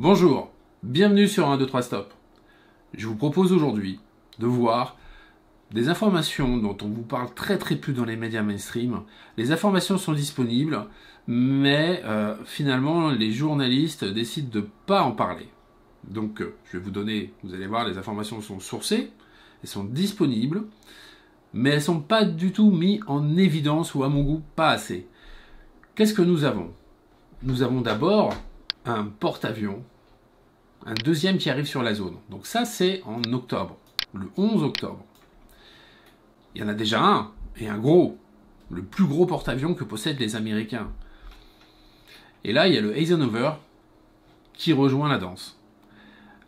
Bonjour, bienvenue sur 1, 2, 3 Stop. Je vous propose aujourd'hui de voir des informations dont on vous parle très peu dans les médias mainstream. Les informations sont disponibles, mais finalement les journalistes décident de ne pas en parler. Donc je vais vous donner, vous allez voir, les informations sont sourcées, elles sont disponibles, mais elles ne sont pas du tout mises en évidence, ou à mon goût, pas assez. Qu'est-ce que nous avons? Nous avons d'abord un porte-avions, un deuxième qui arrive sur la zone. Donc ça, c'est en octobre, le 11 octobre. Il y en a déjà un, et un gros, le plus gros porte-avions que possèdent les Américains. Et là, il y a le Eisenhower qui rejoint la danse.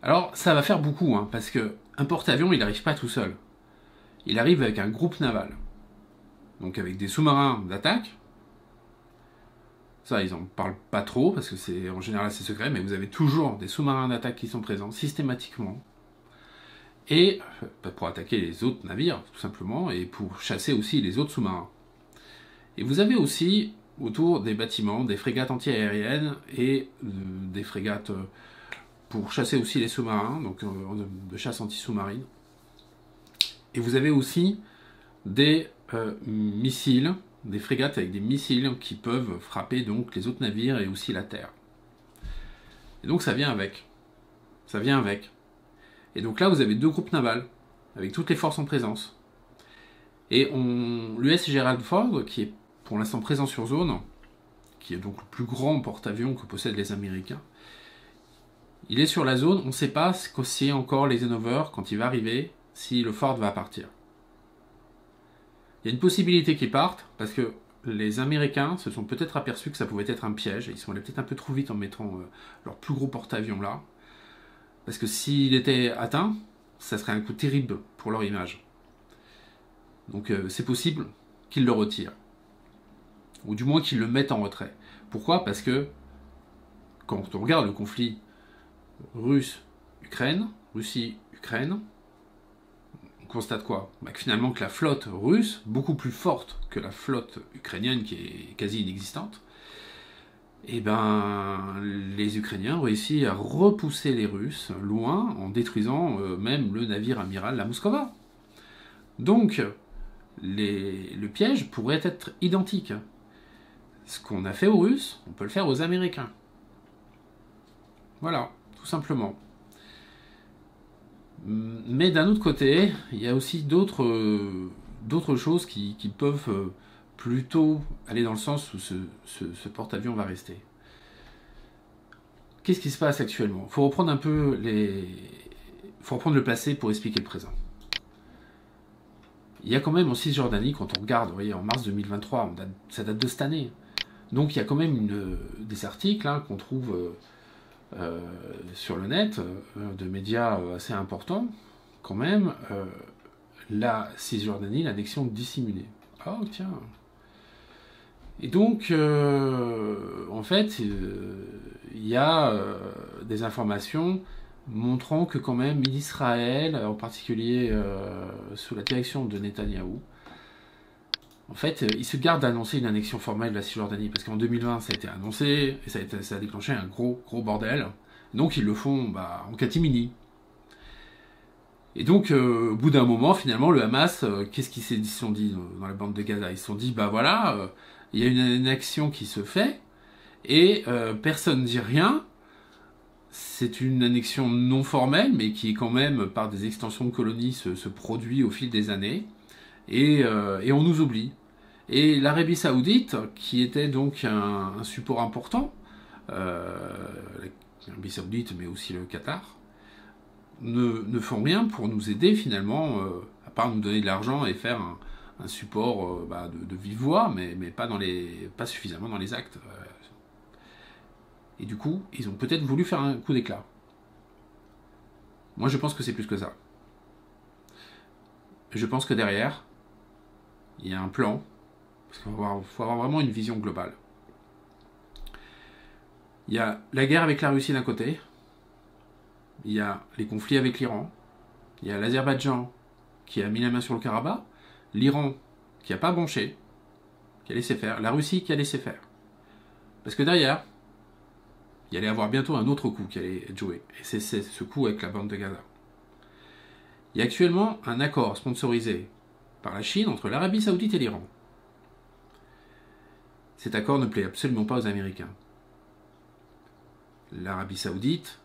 Alors, ça va faire beaucoup, parce qu'un porte-avions, il n'arrive pas tout seul. Il arrive avec un groupe naval. Donc avec des sous-marins d'attaque. Ça, ils n'en parlent pas trop, parce que c'est en général c'est secret, mais vous avez toujours des sous-marins d'attaque qui sont présents, systématiquement. Et pour attaquer les autres navires, tout simplement, et pour chasser aussi les autres sous-marins. Et vous avez aussi, autour des bâtiments, des frégates anti-aériennes et des frégates pour chasser aussi les sous-marins, donc de chasse anti-sous-marine. Et vous avez aussi des missiles, des frégates avec des missiles qui peuvent frapper donc les autres navires et aussi la terre. Et donc ça vient avec. Ça vient avec. Et donc là, vous avez deux groupes navals, avec toutes les forces en présence. Et l'US Gerald Ford, qui est pour l'instant présent sur zone, qui est donc le plus grand porte-avions que possèdent les Américains, il est sur la zone, on ne sait pas si encore l'Eisenhower, quand il va arriver, si le Ford va partir. Il y a une possibilité qu'ils partent, parce que les Américains se sont peut-être aperçus que ça pouvait être un piège, et ils sont allés peut-être un peu trop vite en mettant leur plus gros porte-avions là. Parce que s'il était atteint, ça serait un coup terrible pour leur image. Donc c'est possible qu'ils le retirent. Ou du moins qu'ils le mettent en retrait. Pourquoi? Parce que quand on regarde le conflit Russie-Ukraine, on constate quoi? Que finalement que la flotte russe, beaucoup plus forte que la flotte ukrainienne qui est quasi inexistante, et les Ukrainiens ont réussi à repousser les Russes loin en détruisant même le navire amiral la Moskova. Donc, le piège pourrait être identique. Ce qu'on a fait aux Russes, on peut le faire aux Américains. Voilà, tout simplement. Mais d'un autre côté, il y a aussi d'autres choses qui peuvent plutôt aller dans le sens où ce porte-avions va rester. Qu'est-ce qui se passe actuellement? Il faut reprendre un peu faut reprendre le passé pour expliquer le présent. Il y a quand même en Cisjordanie, quand on regarde, vous voyez, en mars 2023, ça date de cette année. Donc il y a quand même des articles qu'on trouve sur le net, de médias assez importants, quand même, la Cisjordanie, l'annexion dissimulée. Oh tiens. Et donc, en fait, il y a des informations montrant que quand même Israël, en particulier sous la direction de Netanyahou, en fait, il se garde d'annoncer une annexion formelle de la Cisjordanie, parce qu'en 2020, ça a été annoncé, et ça a déclenché un gros bordel. Donc ils le font en catimini. Et donc, au bout d'un moment, finalement, le Hamas, qu'est-ce qu'ils se sont dit dans la bande de Gaza? Ils se sont dit, voilà, il y a une annexion qui se fait, et personne ne dit rien. C'est une annexion non formelle, mais qui, quand même, par des extensions de colonies, se produit au fil des années. Et on nous oublie. Et l'Arabie Saoudite, qui était donc un support important, l'Arabie Saoudite, mais aussi le Qatar, ne font rien pour nous aider finalement, à part nous donner de l'argent et faire un support de vive voix, mais pas suffisamment dans les actes. Et du coup, ils ont peut-être voulu faire un coup d'éclat. Moi, je pense que c'est plus que ça. Je pense que derrière, il y a un plan, parce qu'il faut avoir vraiment une vision globale. Il y a la guerre avec la Russie d'un côté, il y a les conflits avec l'Iran, il y a l'Azerbaïdjan qui a mis la main sur le Karabakh, l'Iran qui n'a pas bronché, qui a laissé faire, la Russie qui a laissé faire. Parce que derrière, il allait y avoir bientôt un autre coup qui allait être joué. Et c'est ce coup avec la bande de Gaza. Il y a actuellement un accord sponsorisé par la Chine entre l'Arabie Saoudite et l'Iran. Cet accord ne plaît absolument pas aux Américains. L'Arabie Saoudite,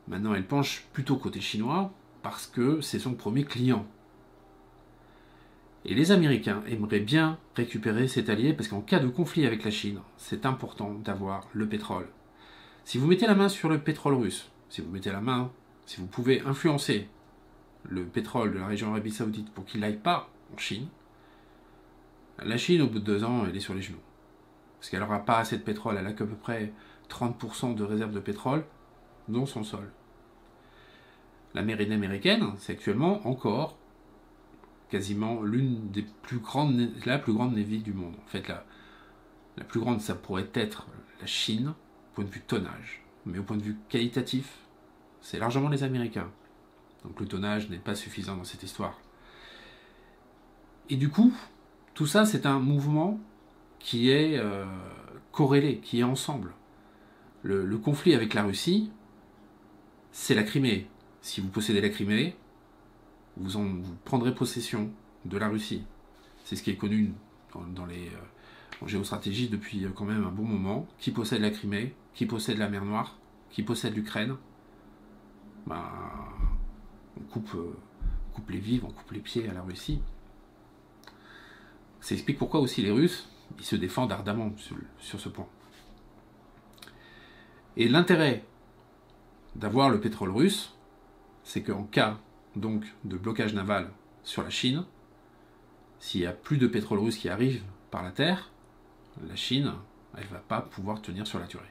maintenant, elle penche plutôt côté chinois parce que c'est son premier client. Et les Américains aimeraient bien récupérer cet allié parce qu'en cas de conflit avec la Chine, c'est important d'avoir le pétrole. Si vous mettez la main sur le pétrole russe, si vous pouvez influencer le pétrole de la région Arabie Saoudite pour qu'il n'aille pas en Chine, la Chine, au bout de 2 ans, elle est sur les genoux. Parce qu'elle n'aura pas assez de pétrole, elle a qu'à peu près 30% de réserves de pétrole dans son sol. La marine américaine, c'est actuellement encore quasiment l'une des la plus grande navy du monde. En fait, la plus grande, ça pourrait être la Chine, au point de vue tonnage. Mais au point de vue qualitatif, c'est largement les Américains. Donc le tonnage n'est pas suffisant dans cette histoire. Et du coup, tout ça, c'est un mouvement qui est corrélé, qui est ensemble. Le conflit avec la Russie, c'est la Crimée. Si vous possédez la Crimée, vous prendrez possession de la Russie. C'est ce qui est connu en géostratégie depuis quand même un bon moment. Qui possède la Crimée, qui possède la mer Noire, qui possède l'Ukraine, on coupe les vivres, on coupe les pieds à la Russie. Ça explique pourquoi aussi les Russes, ils se défendent ardemment sur ce point. Et l'intérêt d'avoir le pétrole russe, c'est qu'en cas donc de blocage naval sur la Chine, s'il n'y a plus de pétrole russe qui arrive par la terre, la Chine, elle ne va pas pouvoir tenir sur la durée.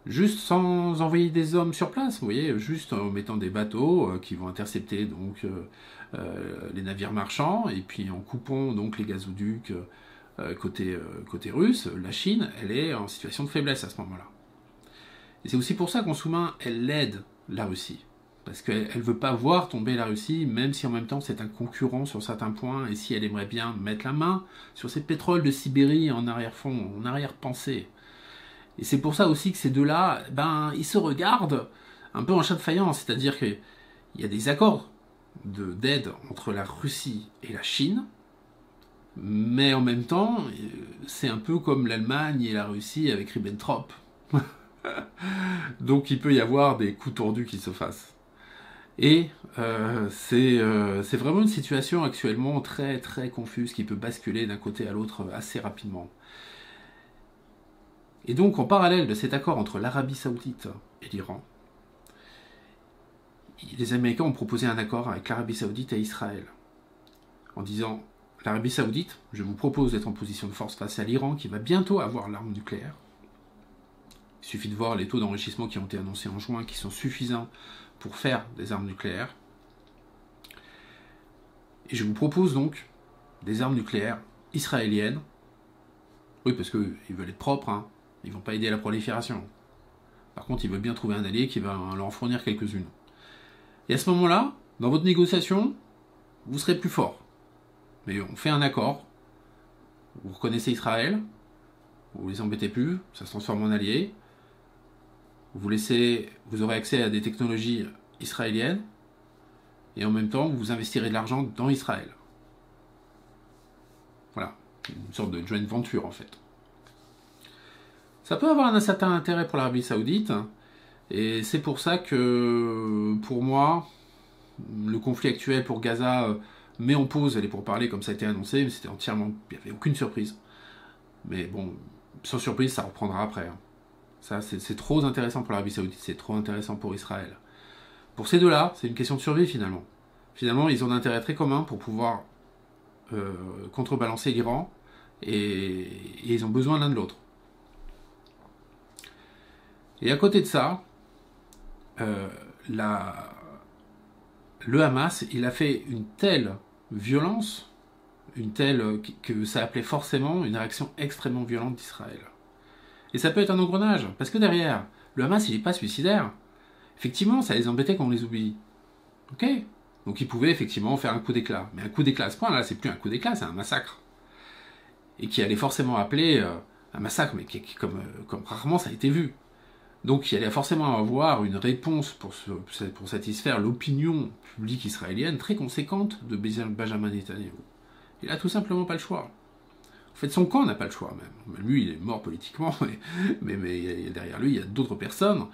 Juste sans envoyer des hommes sur place, vous voyez, juste en mettant des bateaux qui vont intercepter donc les navires marchands, et puis en coupant donc les gazoducs côté russe, la Chine, elle est en situation de faiblesse à ce moment-là. Et c'est aussi pour ça qu'en sous-main, elle aide la Russie. Parce qu'elle ne veut pas voir tomber la Russie, même si en même temps c'est un concurrent sur certains points, et si elle aimerait bien mettre la main sur ces pétroles de Sibérie en arrière-fond, en arrière-pensée. Et c'est pour ça aussi que ces deux-là, ils se regardent un peu en chat de faïence, c'est-à-dire qu'il y a des accords d'aide entre la Russie et la Chine, mais en même temps, c'est un peu comme l'Allemagne et la Russie avec Ribbentrop. Donc il peut y avoir des coups tordus qui se fassent. Et c'est vraiment une situation actuellement très très confuse qui peut basculer d'un côté à l'autre assez rapidement. Et donc en parallèle de cet accord entre l'Arabie Saoudite et l'Iran, les Américains ont proposé un accord avec l'Arabie Saoudite et Israël, en disant l'Arabie Saoudite, je vous propose d'être en position de force face à l'Iran qui va bientôt avoir l'arme nucléaire. Il suffit de voir les taux d'enrichissement qui ont été annoncés en juin, qui sont suffisants pour faire des armes nucléaires. Et je vous propose donc des armes nucléaires israéliennes. Oui, parce qu'ils veulent être propres, hein. Ils ne vont pas aider à la prolifération. Par contre, ils veulent bien trouver un allié qui va leur en fournir quelques-unes. Et à ce moment-là, dans votre négociation, vous serez plus fort. Mais on fait un accord. Vous reconnaissez Israël, vous les embêtez plus, ça se transforme en allié. Vous aurez accès à des technologies israéliennes, et en même temps, vous investirez de l'argent dans Israël. Voilà, une sorte de joint venture en fait. Ça peut avoir un certain intérêt pour l'Arabie Saoudite, et c'est pour ça que, pour moi, le conflit actuel pour Gaza met en pause les pourparlers comme ça a été annoncé, mais c'était entièrement, il n'y avait aucune surprise. Mais bon, sans surprise, ça reprendra après. Ça, c'est trop intéressant pour l'Arabie Saoudite, c'est trop intéressant pour Israël. Pour ces deux-là, c'est une question de survie finalement. Finalement, ils ont un intérêt très commun pour pouvoir contrebalancer l'Iran, et ils ont besoin l'un de l'autre. Et à côté de ça, le Hamas, il a fait une telle violence, que ça appelait forcément une réaction extrêmement violente d'Israël. Et ça peut être un engrenage, parce que derrière, le Hamas, il n'est pas suicidaire. Effectivement, ça les embêtait qu'on les oublie. Ok ? Donc ils pouvaient effectivement faire un coup d'éclat. Mais un coup d'éclat à ce point-là, c'est plus un coup d'éclat, c'est un massacre. Et qui allait forcément appeler un massacre, mais comme rarement ça a été vu. Donc il allait forcément avoir une réponse pour satisfaire l'opinion publique israélienne très conséquente de Benjamin Netanyahu. Il n'a tout simplement pas le choix. En fait, son camp n'a pas le choix même. Lui, il est mort politiquement, mais derrière lui, il y a d'autres personnes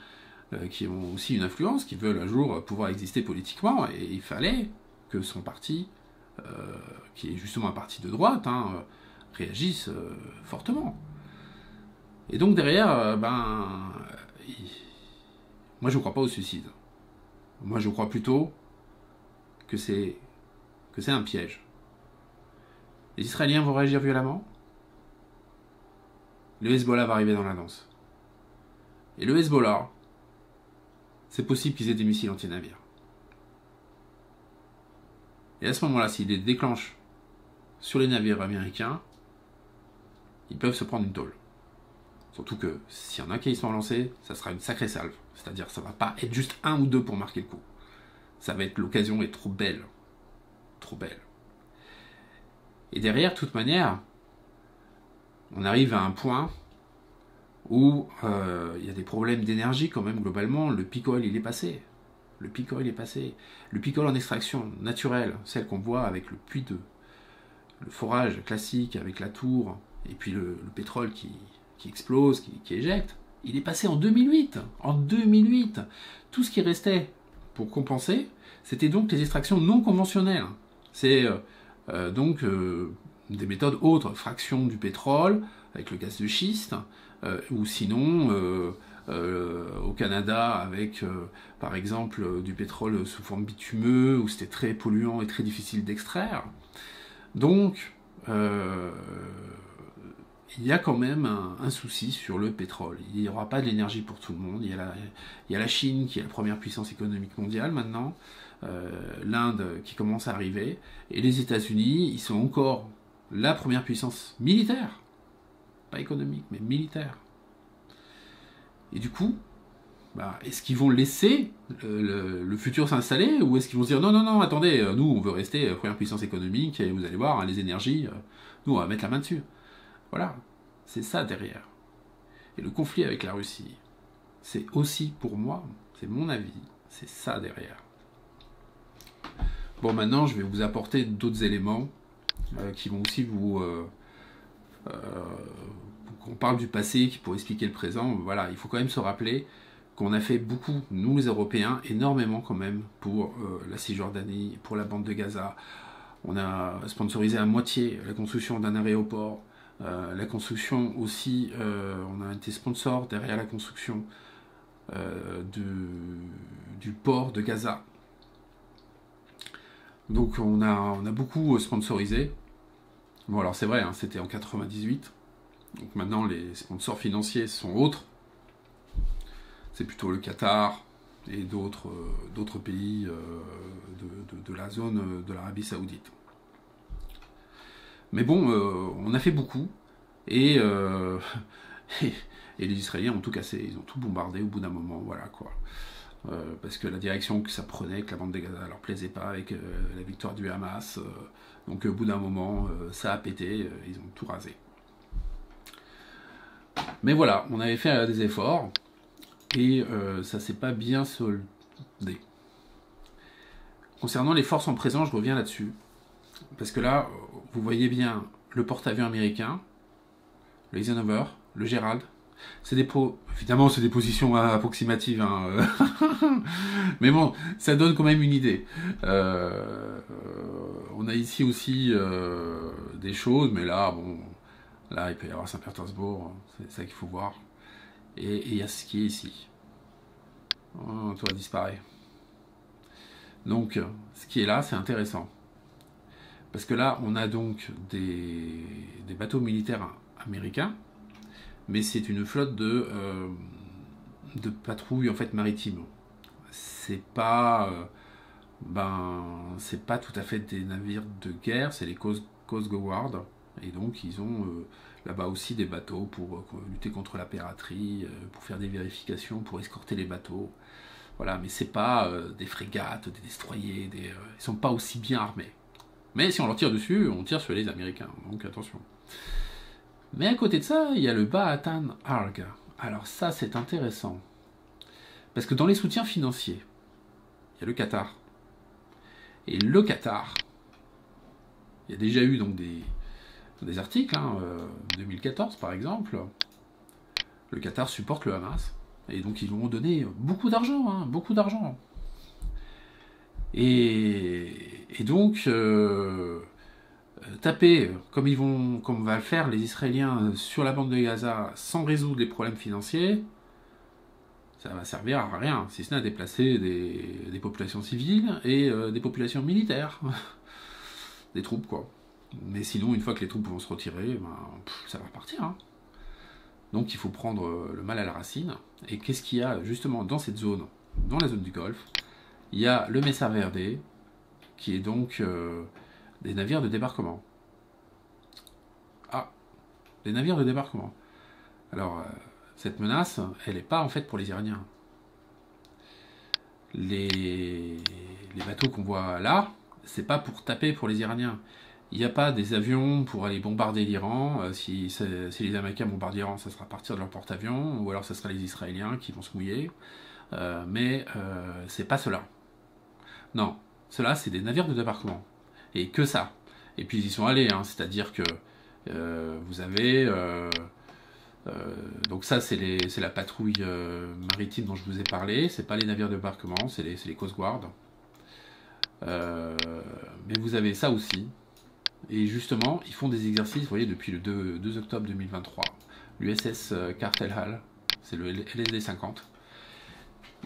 qui ont aussi une influence, qui veulent un jour pouvoir exister politiquement, et il fallait que son parti, qui est justement un parti de droite, réagisse fortement. Et donc derrière, moi je ne crois pas au suicide. Moi je crois plutôt que c'est un piège. Les Israéliens vont réagir violemment. Le Hezbollah va arriver dans la danse. Et le Hezbollah, c'est possible qu'ils aient des missiles anti-navires. Et à ce moment-là, s'ils les déclenchent sur les navires américains, ils peuvent se prendre une tôle. Surtout que s'il y en a qui sont lancés, ça sera une sacrée salve. C'est-à-dire ça va pas être juste un ou deux pour marquer le coup. Ça va être l'occasion est trop belle. Trop belle. Et derrière, de toute manière, on arrive à un point où il y a des problèmes d'énergie quand même globalement. Le peak oil, il est passé. Le peak oil est passé. Le peak oil en extraction naturelle, celle qu'on voit avec le puits le forage classique avec la tour, et puis le pétrole qui explose, qui éjecte, il est passé en 2008. En 2008. Tout ce qui restait pour compenser, c'était donc les extractions non conventionnelles. C'est donc des méthodes autres, fraction du pétrole avec le gaz de schiste, ou sinon au Canada avec par exemple du pétrole sous forme bitumeux, où c'était très polluant et très difficile d'extraire. Donc il y a quand même un souci sur le pétrole. Il n'y aura pas de l'énergie pour tout le monde. Il y a la Chine qui est la première puissance économique mondiale maintenant, l'Inde qui commence à arriver, et les États-Unis, ils sont encore la première puissance militaire, pas économique, mais militaire. Et du coup, est-ce qu'ils vont laisser le futur s'installer, ou est-ce qu'ils vont se dire non, attendez, nous on veut rester première puissance économique, et vous allez voir, les énergies, nous on va mettre la main dessus. Voilà, c'est ça derrière. Et le conflit avec la Russie, c'est aussi pour moi, c'est mon avis, c'est ça derrière. Bon, maintenant je vais vous apporter d'autres éléments qui vont aussi qu'on parle du passé, qui pourrait expliquer le présent. Voilà, il faut quand même se rappeler qu'on a fait beaucoup, nous les Européens, énormément quand même pour la Cisjordanie, pour la bande de Gaza. On a sponsorisé à moitié la construction d'un aéroport, la construction aussi, on a été sponsor derrière la construction du port de Gaza. Donc on a beaucoup sponsorisé. Bon alors c'est vrai, c'était en 98. Donc maintenant les sponsors financiers sont autres. C'est plutôt le Qatar et d'autres pays de la zone de l'Arabie Saoudite. Mais bon, on a fait beaucoup, et les Israéliens ont tout cassé, ils ont tout bombardé au bout d'un moment, voilà quoi. Parce que la direction que ça prenait, que la bande de Gaza leur plaisait pas avec la victoire du Hamas, donc au bout d'un moment, ça a pété, ils ont tout rasé. Mais voilà, on avait fait des efforts, et ça s'est pas bien soldé. Concernant les forces en présence, je reviens là-dessus. Parce que là, vous voyez bien le porte-avions américain, le Eisenhower, le Gerald. Évidemment, c'est des positions approximatives. Mais bon, ça donne quand même une idée. On a ici aussi des choses, mais là, bon, là, il peut y avoir Saint-Pétersbourg, c'est ça qu'il faut voir. Et il y a ce qui est ici. Oh, toi, disparaît. Donc, ce qui est là, c'est intéressant. Parce que là, on a donc des bateaux militaires américains, mais c'est une flotte de patrouilles en fait maritimes. C'est pas tout à fait des navires de guerre, c'est les Coast Guard, et donc ils ont là-bas aussi des bateaux pour lutter contre la piraterie, pour faire des vérifications, pour escorter les bateaux. Voilà, mais c'est pas des frégates, des destroyers, ils sont pas aussi bien armés. Mais si on leur tire dessus, on tire sur les Américains, donc attention. Mais à côté de ça, il y a le Bahatan Arg. Alors ça, c'est intéressant. Parce que dans les soutiens financiers, il y a le Qatar. Et le Qatar, il y a déjà eu donc des articles, 2014 par exemple, le Qatar supporte le Hamas. Et donc ils vont donner beaucoup d'argent, beaucoup d'argent. Et donc, taper, comme va le faire les Israéliens sur la bande de Gaza sans résoudre les problèmes financiers, ça va servir à rien, si ce n'est à déplacer des populations civiles et des populations militaires. Des troupes, quoi. Mais sinon, une fois que les troupes vont se retirer, ça va repartir. Donc il faut prendre le mal à la racine. Et qu'est-ce qu'il y a justement dans cette zone, dans la zone du Golfe? Il y a le Messa Verde, qui est donc des navires de débarquement. Ah, des navires de débarquement. Alors, cette menace, elle n'est pas en fait pour les Iraniens. Les bateaux qu'on voit là, c'est pas pour taper pour les Iraniens. Il n'y a pas des avions pour aller bombarder l'Iran. Si les Américains bombardent l'Iran, ça sera à partir de leur porte-avions, ou alors ce sera les Israéliens qui vont se mouiller. Mais c'est pas cela. Non, cela c'est des navires de débarquement. Et que ça. Et puis ils y sont allés, c'est-à-dire que vous avez... donc ça c'est la patrouille maritime dont je vous ai parlé, c'est pas les navires de débarquement, c'est les Coast Guard. Mais vous avez ça aussi. Et justement, ils font des exercices, vous voyez, depuis le 2 octobre 2023. L'USS Cartel Hall, c'est le LSD 50.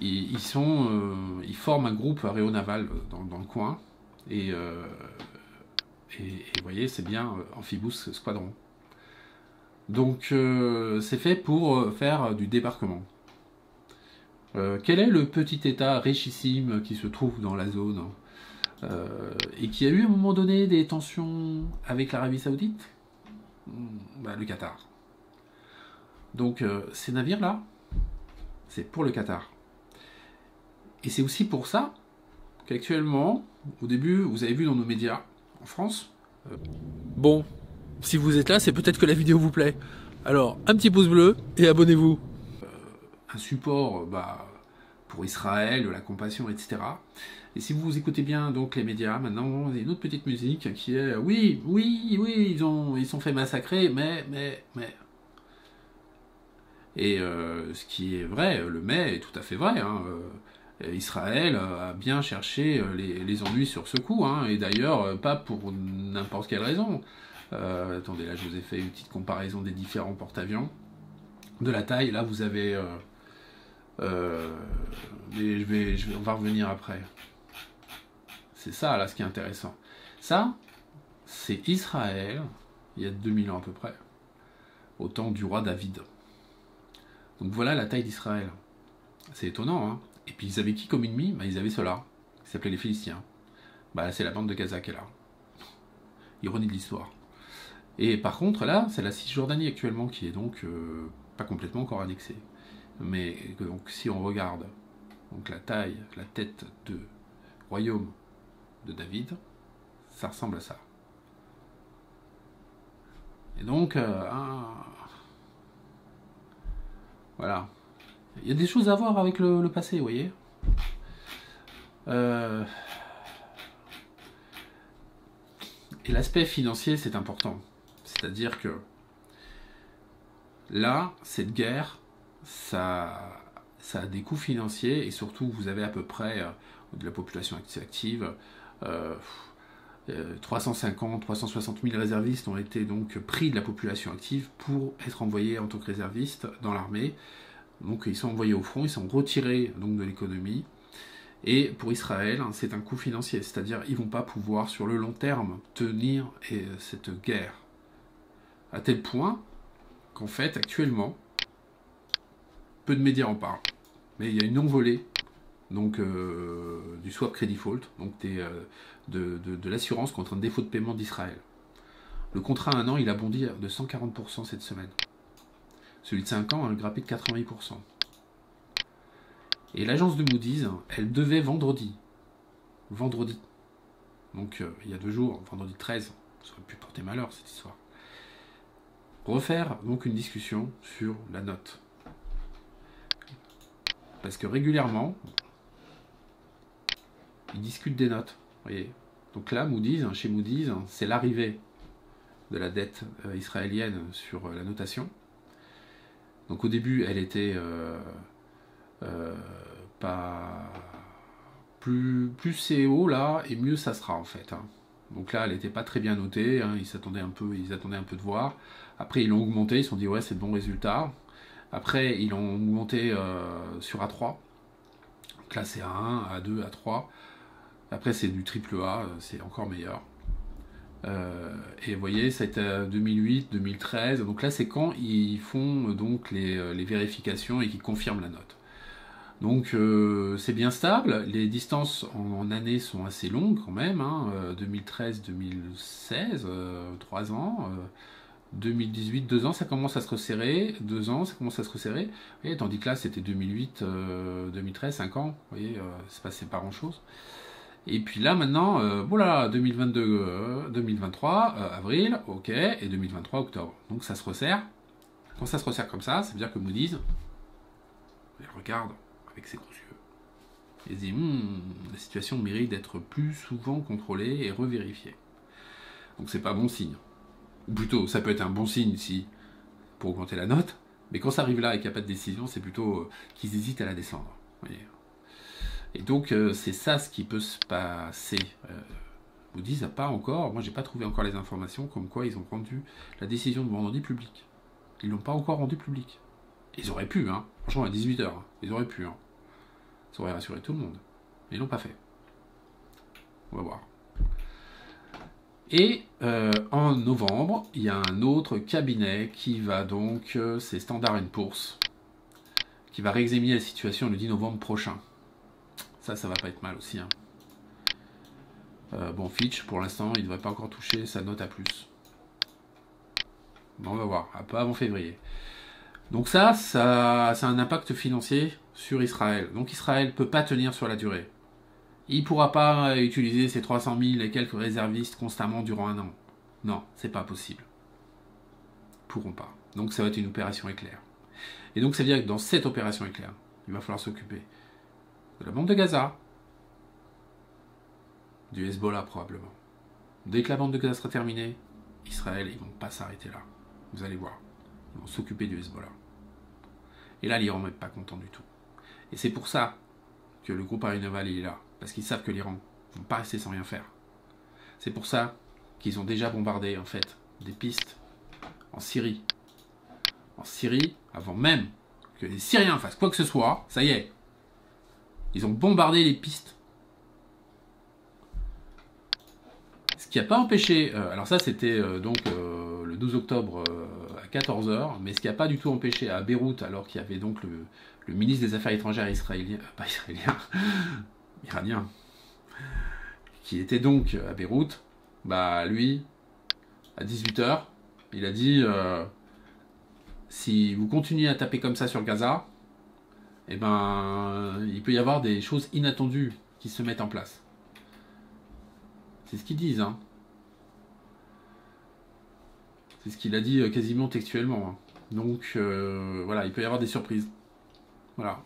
Ils forment un groupe aéronaval dans le coin. Et vous voyez, c'est bien Amphibous Squadron. Donc, c'est fait pour faire du débarquement. Quel est le petit état richissime qui se trouve dans la zone et qui a eu à un moment donné des tensions avec l'Arabie Saoudite? Le Qatar. Donc, ces navires-là, c'est pour le Qatar. Et c'est aussi pour ça qu'actuellement, au début, vous avez vu dans nos médias en France. Bon, si vous êtes là, c'est peut-être que la vidéo vous plaît. Alors, un petit pouce bleu et abonnez-vous. Un support pour Israël, de la compassion, etc. Et si vous écoutez bien donc les médias, maintenant, il y a une autre petite musique qui est oui, ils sont fait massacrer, mais. Et ce qui est vrai, le mais est tout à fait vrai. Israël a bien cherché les ennuis sur ce coup, et d'ailleurs pas pour n'importe quelle raison. Attendez, là je vous ai fait une petite comparaison des différents porte-avions. De la taille, là vous avez... mais on va revenir après. C'est ça là ce qui est intéressant. Ça, c'est Israël, il y a 2000 ans à peu près, au temps du roi David. Donc voilà la taille d'Israël. C'est étonnant, Et puis ils avaient qui comme ennemi? Ils avaient cela, qui s'appelait les Philistins. C'est la bande de Gaza qui est là. Ironie de l'histoire. Et par contre, là, c'est la Cisjordanie actuellement qui est donc pas complètement encore annexée. Mais donc si on regarde donc la taille, la tête de royaume de David, ça ressemble à ça. Et donc, voilà. Il y a des choses à voir avec le passé, vous voyez. Et l'aspect financier, c'est important. C'est-à-dire que là, cette guerre, ça a des coûts financiers, et surtout, vous avez à peu près de la population active. 350, 360 000 réservistes ont été donc pris de la population active pour être envoyés en tant que réservistes dans l'armée. Donc ils sont envoyés au front, ils sont retirés donc de l'économie. Et pour Israël, c'est un coût financier, c'est-à-dire ils ne vont pas pouvoir sur le long terme tenir cette guerre. À tel point qu'en fait, actuellement, peu de médias en parlent, mais il y a une envolée donc, du swap credit default, donc de l'assurance contre un défaut de paiement d'Israël. Le contrat à 1 an, il a bondi de 140% cette semaine. Celui de 5 ans a grimpé de 80%. Et l'agence de Moody's, elle devait vendredi, donc il y a 2 jours, vendredi 13, ça aurait pu porter malheur cette histoire, refaire donc une discussion sur la note. Parce que régulièrement, ils discutent des notes. Vous voyez. Donc là, Moody's, chez Moody's, c'est l'arrivée de la dette israélienne sur la notation. Donc au début, elle était pas plus c'est haut là, et mieux ça sera en fait. Donc là, elle n'était pas très bien notée, ils attendaient un peu de voir. Après, ils l'ont augmenté, ils se sont dit ouais, c'est de bons résultats. Après, ils l'ont augmenté sur A3. Donc là, c'est A1, A2, A3. Après, c'est du triple A, c'est encore meilleur. Et vous voyez, c'était 2008, 2013. Donc là, c'est quand ils font donc les vérifications et qu'ils confirment la note. Donc c'est bien stable. Les distances en années sont assez longues quand même. 2013-2016, 3 ans. 2018, 2 ans, ça commence à se resserrer. 2 ans, ça commence à se resserrer. Vous voyez, tandis que là, c'était 2008, 2013, 5 ans. Vous voyez, c'est passé pas grand-chose. Et puis là, maintenant, voilà, 2022, 2023, avril, ok, et 2023, octobre. Donc ça se resserre. Quand ça se resserre comme ça veut dire que Moody's, il regarde avec ses gros yeux. Il se dit, la situation mérite d'être plus souvent contrôlée et revérifiée. Donc c'est pas bon signe. Ou plutôt, ça peut être un bon signe si pour augmenter la note, mais quand ça arrive là et qu'il n'y a pas de décision, c'est plutôt qu'ils hésitent à la descendre. Vous voyez. Et donc c'est ça ce qui peut se passer. Moody's n'a pas encore, moi j'ai pas trouvé encore les informations comme quoi ils ont rendu la décision de vendredi publique. Ils l'ont pas encore rendu public. Ils auraient pu, franchement à 18h, ils auraient pu. Ça aurait rassuré tout le monde. Mais ils l'ont pas fait. On va voir. Et en novembre, il y a un autre cabinet qui va donc, c'est Standard & Poor's, qui va réexaminer la situation le 10 novembre prochain. Ça va pas être mal aussi. Bon, Fitch, pour l'instant, il ne devrait pas encore toucher sa note A+. Bon, on va voir, pas avant février. Donc ça a un impact financier sur Israël. Donc Israël ne peut pas tenir sur la durée. Il ne pourra pas utiliser ses 300 000 et quelques réservistes constamment durant 1 an. Non, c'est pas possible. Ils pourront pas. Donc ça va être une opération éclair. Et donc ça veut dire que dans cette opération éclair, il va falloir s'occuper de la bande de Gaza, du Hezbollah probablement. Dès que la bande de Gaza sera terminée, Israël, ils vont pas s'arrêter là. Vous allez voir. Ils vont s'occuper du Hezbollah. Et là, l'Iran n'est pas content du tout. Et c'est pour ça que le groupe Aéronaval est là. Parce qu'ils savent que l'Iran ne va pas rester sans rien faire. C'est pour ça qu'ils ont déjà bombardé, en fait, des pistes en Syrie. En Syrie, avant même que les Syriens fassent quoi que ce soit, ça y est. Ils ont bombardé les pistes. Ce qui n'a pas empêché... alors ça, c'était donc le 12 octobre à 14h. Mais ce qui n'a pas du tout empêché à Beyrouth, alors qu'il y avait donc le ministre des Affaires étrangères israélien... pas israélien... iranien, qui était donc à Beyrouth, bah lui, à 18h, il a dit si vous continuez à taper comme ça sur Gaza, eh ben, il peut y avoir des choses inattendues qui se mettent en place. C'est ce qu'ils disent, C'est ce qu'il a dit quasiment textuellement. Donc, voilà, il peut y avoir des surprises. Voilà.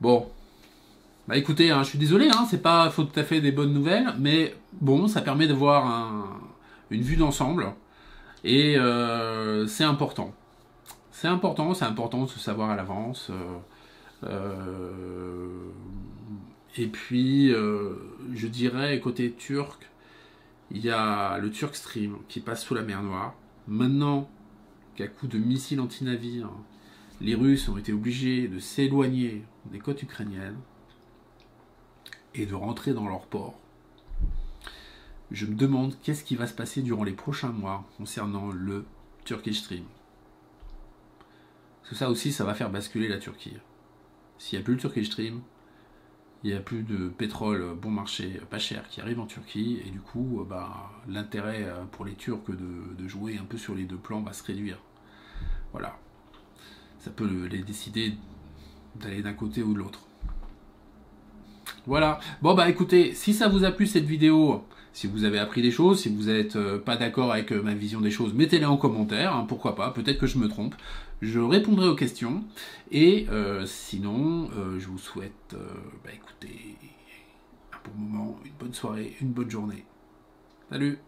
Bon. Bah écoutez, je suis désolé, c'est pas tout à fait des bonnes nouvelles, mais bon, ça permet de voir une vue d'ensemble, et c'est important. C'est important de se savoir à l'avance. Et puis, je dirais, côté turc, il y a le Turk Stream qui passe sous la mer Noire. Maintenant qu'à coup de missiles anti-navires, les Russes ont été obligés de s'éloigner des côtes ukrainiennes et de rentrer dans leur port, je me demande qu'est-ce qui va se passer durant les prochains mois concernant le Turkish Stream. Parce que ça aussi, ça va faire basculer la Turquie. S'il n'y a plus le Turkish Stream, il n'y a plus de pétrole bon marché, pas cher, qui arrive en Turquie, et du coup, l'intérêt pour les Turcs de jouer un peu sur les deux plans va se réduire. Voilà. Ça peut les décider d'aller d'un côté ou de l'autre. Voilà. Bon bah écoutez, si ça vous a plu cette vidéo, si vous avez appris des choses, si vous n'êtes pas d'accord avec ma vision des choses, mettez-les en commentaire, hein, pourquoi pas, peut-être que je me trompe. Je répondrai aux questions. Et sinon, je vous souhaite, écoutez, un bon moment, une bonne soirée, une bonne journée. Salut!